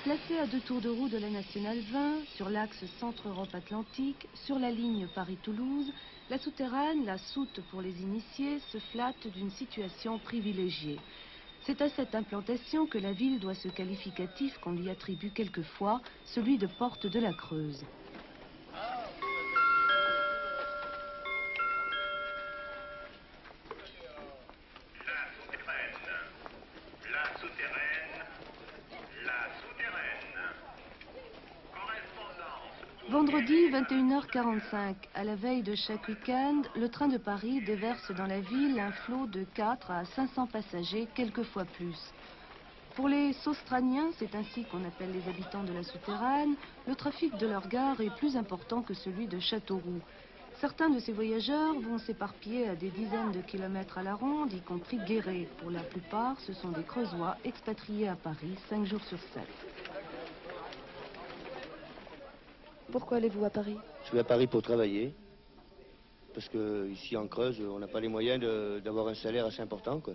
Placée à 2 tours de roue de la Nationale 20, sur l'axe Centre-Europe-Atlantique, sur la ligne Paris-Toulouse, la souterraine, la soute pour les initiés, se flatte d'une situation privilégiée. C'est à cette implantation que la ville doit ce qualificatif qu'on lui attribue quelquefois, celui de porte de la Creuse. Vendredi 21h45, à la veille de chaque week-end, le train de Paris déverse dans la ville un flot de 4 à 500 passagers, quelquefois plus. Pour les Saustraniens, c'est ainsi qu'on appelle les habitants de la souterraine, le trafic de leur gare est plus important que celui de Châteauroux. Certains de ces voyageurs vont s'éparpiller à des dizaines de kilomètres à la ronde, y compris Guéret. Pour la plupart, ce sont des Creusois expatriés à Paris 5 jours sur 7. Pourquoi allez-vous à Paris? Je vais à Paris pour travailler, parce qu'ici en Creuse, on n'a pas les moyens d'avoir un salaire assez important, quoi.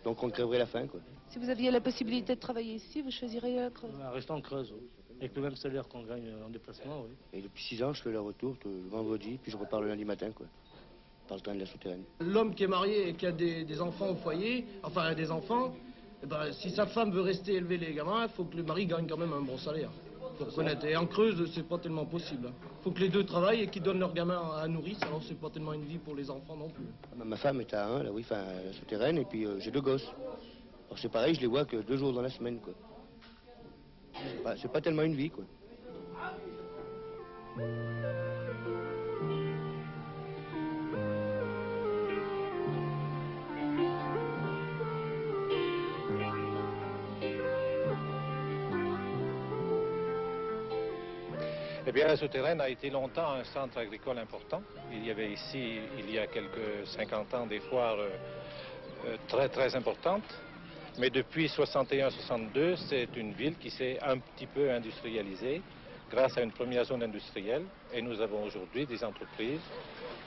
Donc on crèverait la faim, quoi. Si vous aviez la possibilité de travailler ici, vous choisiriez Creuse? Rester en Creuse, oui. Avec le même salaire qu'on gagne en déplacement, oui. Et depuis 6 ans, je fais le retour le vendredi, puis je repars le lundi matin, quoi, par le train de la souterraine. L'homme qui est marié et qui a des enfants au foyer, enfin des enfants, eh ben, si sa femme veut rester élever les gamins, il faut que le mari gagne quand même un bon salaire. Faut reconnaître. Et en Creuse, c'est pas tellement possible. Faut que les deux travaillent et qu'ils donnent leurs gamins à nourrice, alors c'est pas tellement une vie pour les enfants non plus. Ma femme est à 1, là, oui, enfin, à la souterraine, et puis j'ai 2 gosses. Alors c'est pareil, je les vois que 2 jours dans la semaine, quoi. C'est pas tellement une vie, quoi. Eh bien, la souterraine a été longtemps un centre agricole important. Il y avait ici, il y a quelques 50 ans, des foires très importantes. Mais depuis 61-62, c'est une ville qui s'est un petit peu industrialisée grâce à une première zone industrielle. Et nous avons aujourd'hui des entreprises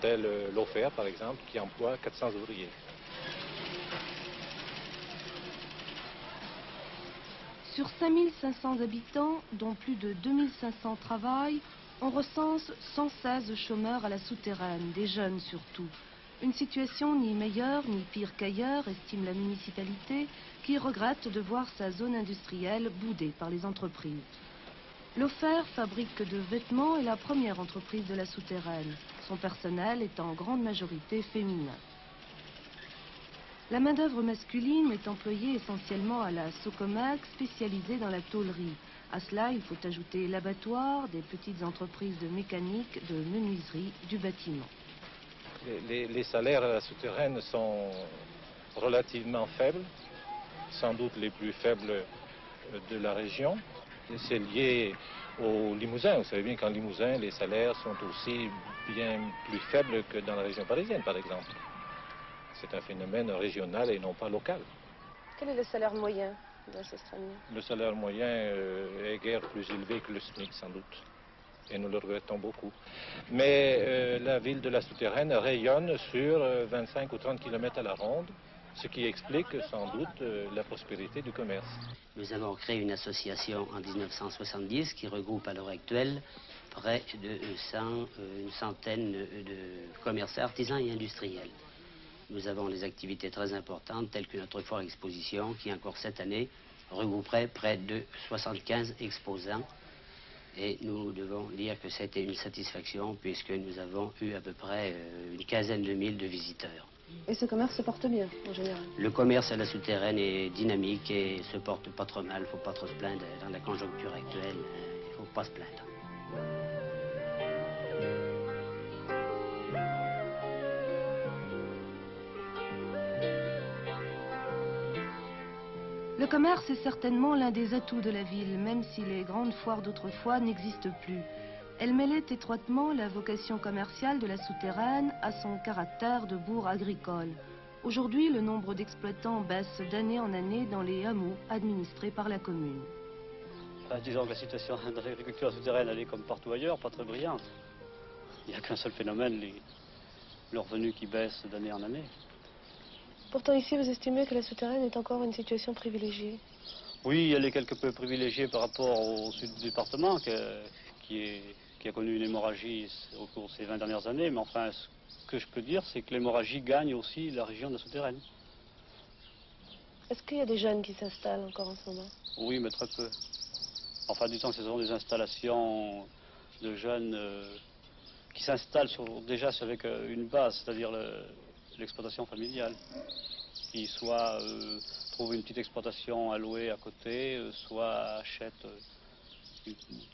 telles l'Ofer, par exemple, qui emploie 400 ouvriers. Sur 5500 habitants, dont plus de 2500 travaillent, on recense 116 chômeurs à la souterraine, des jeunes surtout. Une situation ni meilleure ni pire qu'ailleurs, estime la municipalité, qui regrette de voir sa zone industrielle boudée par les entreprises. L'Ofer, fabrique de vêtements, est la première entreprise de la souterraine. Son personnel est en grande majorité féminin. La main-d'œuvre masculine est employée essentiellement à la Socomac, spécialisée dans la tôlerie. À cela, il faut ajouter l'abattoir, des petites entreprises de mécanique, de menuiserie, du bâtiment. Les salaires à la souterraine sont relativement faibles, sans doute les plus faibles de la région. C'est lié au Limousin. Vous savez bien qu'en Limousin, les salaires sont aussi bien plus faibles que dans la région parisienne, par exemple. C'est un phénomène régional et non pas local. Quel est le salaire moyen dans ce Australie? Le salaire moyen est guère plus élevé que le SMIC, sans doute. Et nous le regrettons beaucoup. Mais la ville de la souterraine rayonne sur 25 ou 30 km à la ronde, ce qui explique sans doute la prospérité du commerce. Nous avons créé une association en 1970 qui regroupe à l'heure actuelle près de une centaine de commerçants, artisans et industriels. Nous avons des activités très importantes telles que notre foire exposition qui encore cette année regrouperait près de 75 exposants. Et nous devons dire que c'était une satisfaction puisque nous avons eu à peu près une quinzaine de mille de visiteurs. Et ce commerce se porte bien en général? Le commerce à la souterraine est dynamique et se porte pas trop mal. Il ne faut pas trop se plaindre dans la conjoncture actuelle. Il ne faut pas se plaindre. Le commerce est certainement l'un des atouts de la ville, même si les grandes foires d'autrefois n'existent plus. Elle mêlait étroitement la vocation commerciale de la souterraine à son caractère de bourg agricole. Aujourd'hui, le nombre d'exploitants baisse d'année en année dans les hameaux administrés par la commune. Disons que la situation de l'agriculture souterraine, elle est comme partout ailleurs, pas très brillante. Il n'y a qu'un seul phénomène, le revenu qui baisse d'année en année. Pourtant ici, vous estimez que la souterraine est encore une situation privilégiée? Oui, elle est quelque peu privilégiée par rapport au sud du département, qui a connu une hémorragie au cours de ces 20 dernières années. Mais enfin, ce que je peux dire, c'est que l'hémorragie gagne aussi la région de la Souterraine. Est-ce qu'il y a des jeunes qui s'installent encore en ce moment? Oui, mais très peu. Enfin, disons que ce sont des installations de jeunes qui s'installent déjà avec une base, c'est-à-dire l'exploitation familiale. Qui soit trouvent une petite exploitation à louer à côté, soit achètent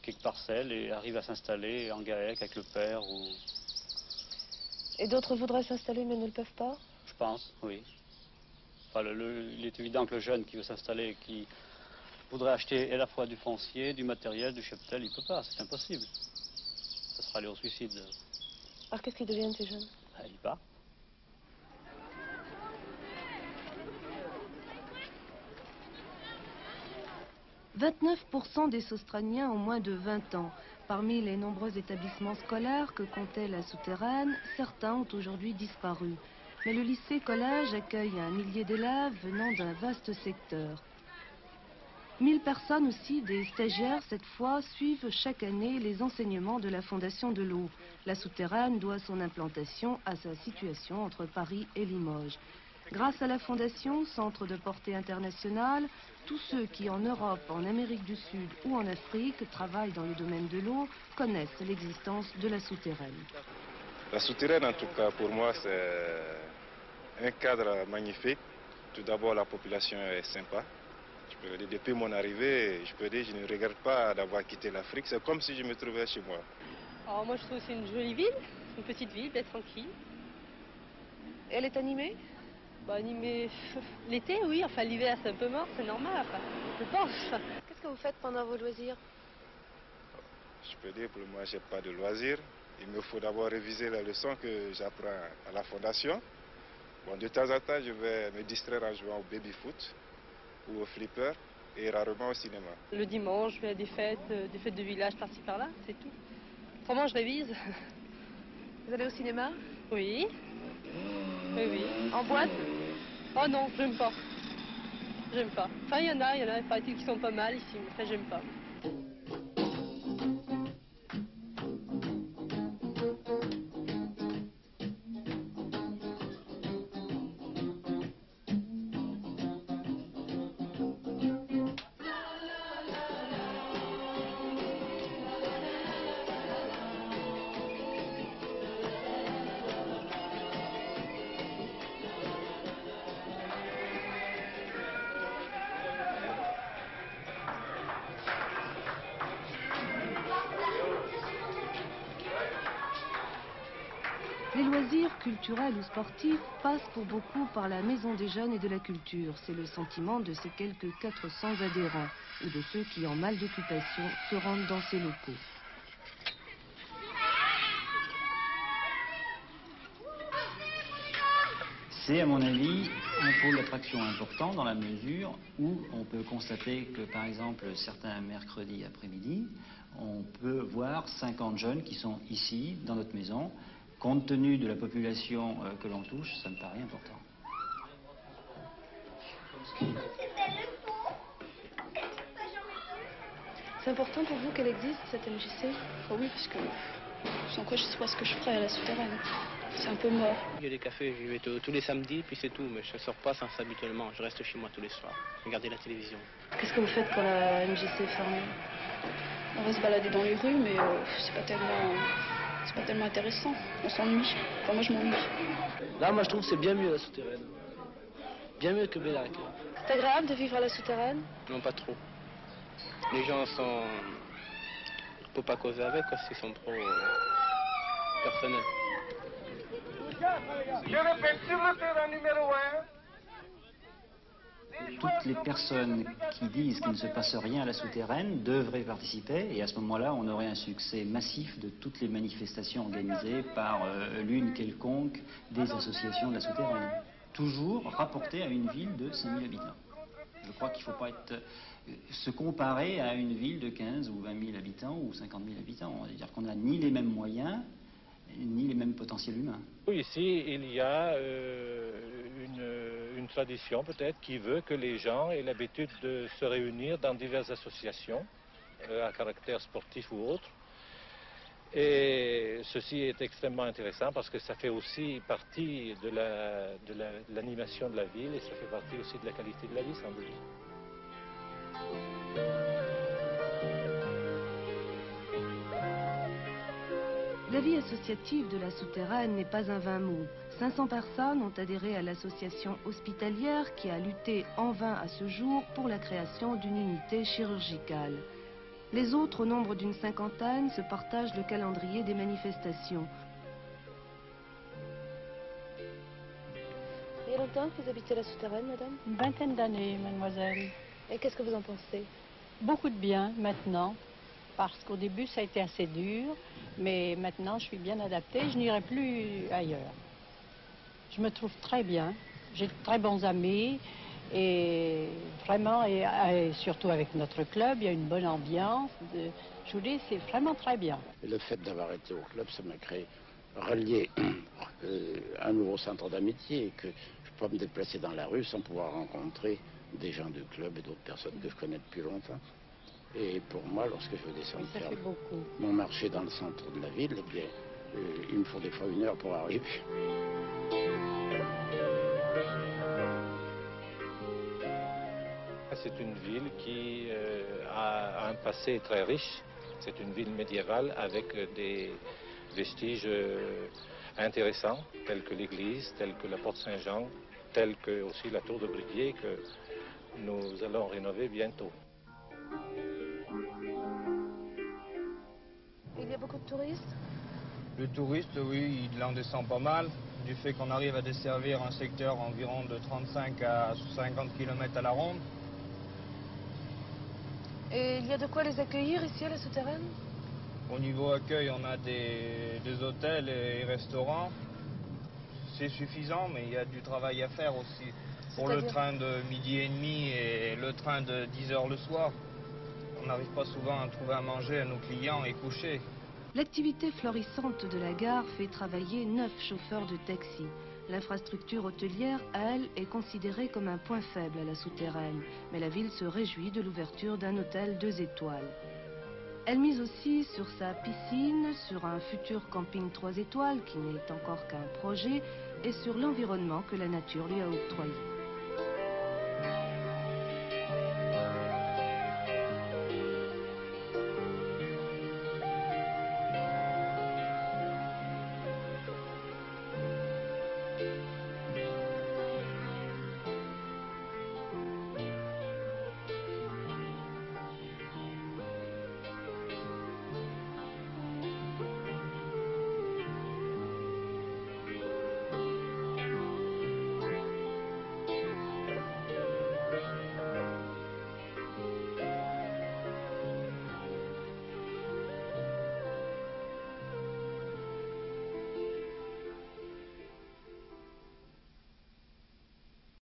quelques parcelles et arrivent à s'installer en GAEC avec le père. Et d'autres voudraient s'installer mais ne le peuvent pas? Je pense, oui. Enfin, il est évident que le jeune qui veut s'installer, qui voudrait acheter à la fois du foncier, du matériel, du cheptel, il ne peut pas, c'est impossible. Ça sera aller au suicide. Alors qu'est-ce qu'ils deviennent ces jeunes? Il part. « 29% des Soustraniens ont moins de 20 ans. Parmi les nombreux établissements scolaires que comptait la Souterraine, certains ont aujourd'hui disparu. Mais le lycée-collège accueille 1 millier d'élèves venant d'un vaste secteur. 1000 personnes aussi, des stagiaires cette fois, suivent chaque année les enseignements de la Fondation de l'eau. La Souterraine doit son implantation à sa situation entre Paris et Limoges. Grâce à la Fondation, centre de portée internationale, tous ceux qui en Europe, en Amérique du Sud ou en Afrique travaillent dans le domaine de l'eau connaissent l'existence de la Souterraine. La Souterraine, en tout cas, pour moi, c'est un cadre magnifique. Tout d'abord, la population est sympa. Depuis mon arrivée, je peux dire, je ne regrette pas d'avoir quitté l'Afrique. C'est comme si je me trouvais chez moi. Alors moi, je trouve que c'est une jolie ville, une petite ville, bien tranquille. Et elle est animée? Bah, animée l'été, oui. Enfin, l'hiver, c'est un peu mort, c'est normal, enfin, je pense. Qu'est-ce que vous faites pendant vos loisirs? Je peux dire, pour le moment, je n'ai pas de loisirs. Il me faut d'abord réviser la leçon que j'apprends à la Fondation. Bon, de temps en temps, je vais me distraire en jouant au baby-foot ou au flipper et rarement au cinéma. Le dimanche, je vais à des fêtes de village par-ci par-là, c'est tout. Autrement, je révise. Vous allez au cinéma? Oui. Oui, oui. En boîte? Oh non, j'aime pas. J'aime pas. Enfin, il y en a, paraît-il, qui sont pas mal ici, mais ça, j'aime pas. Les loisirs culturels ou sportifs passent pour beaucoup par la Maison des Jeunes et de la Culture. C'est le sentiment de ces quelques 400 adhérents ou de ceux qui, en mal d'occupation, se rendent dans ces locaux. C'est, à mon avis, un pôle d'attraction important dans la mesure où on peut constater que, par exemple, certains mercredis après-midi, on peut voir 50 jeunes qui sont ici, dans notre maison. Compte tenu de la population que l'on touche, ça me paraît important. C'est important pour vous qu'elle existe, cette MJC? Oh oui, parce que sans quoi je ne sais pas ce que je ferais à la Souterraine. C'est un peu mort. Il y a des cafés, j'y vais tous les samedis, puis c'est tout. Mais je ne sors pas sans ça habituellement. Je reste chez moi tous les soirs, regarder la télévision. Qu'est-ce que vous faites quand la MJC est fermée? On va se balader dans les rues, mais c'est pas tellement intéressant. On s'ennuie. Enfin, moi, je m'ennuie. Là, moi, je trouve que c'est bien mieux la Souterraine. Bien mieux que Bellac. C'est agréable de vivre à la Souterraine? Non, pas trop. Les gens sont... On ne peut pas causer avec parce qu'ils sont trop personnels. Je répète, sur le terrain numéro 1. Toutes les personnes qui disent qu'il ne se passe rien à la Souterraine devraient participer et à ce moment-là, on aurait un succès massif de toutes les manifestations organisées par l'une quelconque des associations de la Souterraine. Toujours rapporté à une ville de 5000 habitants. Je crois qu'il ne faut pas se comparer à une ville de 15 ou 20 000 habitants ou 50 000 habitants. C'est-à-dire qu'on n'a ni les mêmes moyens, ni les mêmes potentiels humains. Ici, il y a une une tradition peut-être qui veut que les gens aient l'habitude de se réunir dans diverses associations à caractère sportif ou autre. Et ceci est extrêmement intéressant parce que ça fait aussi partie de l'animation de la ville et ça fait partie aussi de la qualité de la vie sans doute. La vie associative de la Souterraine n'est pas un vain mot. 500 personnes ont adhéré à l'association hospitalière qui a lutté en vain à ce jour pour la création d'une unité chirurgicale. Les autres, au nombre d'une cinquantaine, se partagent le calendrier des manifestations. Il y a longtemps que vous habitez la Souterraine, madame? Une vingtaine d'années, mademoiselle. Et qu'est-ce que vous en pensez? Beaucoup de bien maintenant, parce qu'au début ça a été assez dur, mais maintenant je suis bien adaptée, je n'irai plus ailleurs. Je me trouve très bien, j'ai de très bons amis, et vraiment, et surtout avec notre club, il y a une bonne ambiance. Je vous dis, c'est vraiment très bien. Et le fait d'avoir été au club, ça m'a créé, relié un nouveau centre d'amitié, et que je peux me déplacer dans la rue sans pouvoir rencontrer des gens du club et d'autres personnes que je connais depuis longtemps. Et pour moi, lorsque je veux descendre faire mon marché dans le centre de la ville, eh bien, il me faut des fois 1 heure pour arriver. C'est une ville qui a un passé très riche. C'est une ville médiévale avec des vestiges intéressants, tels que l'église, tels que la porte Saint-Jean, tels que aussi la tour de Brivier que nous allons rénover bientôt. Il y a beaucoup de touristes? Le touriste, oui, il en descend pas mal, du fait qu'on arrive à desservir un secteur environ de 35 à 50 km à la ronde. Et il y a de quoi les accueillir ici à la Souterraine? Au niveau accueil, on a des hôtels et restaurants. C'est suffisant, mais il y a du travail à faire aussi. Pour le train de 12h30 et le train de 10h le soir, on n'arrive pas souvent à trouver à manger à nos clients et coucher. L'activité florissante de la gare fait travailler 9 chauffeurs de taxi. L'infrastructure hôtelière, elle, est considérée comme un point faible à la Souterraine, mais la ville se réjouit de l'ouverture d'un hôtel 2 étoiles. Elle mise aussi sur sa piscine, sur un futur camping 3 étoiles qui n'est encore qu'un projet, et sur l'environnement que la nature lui a octroyé.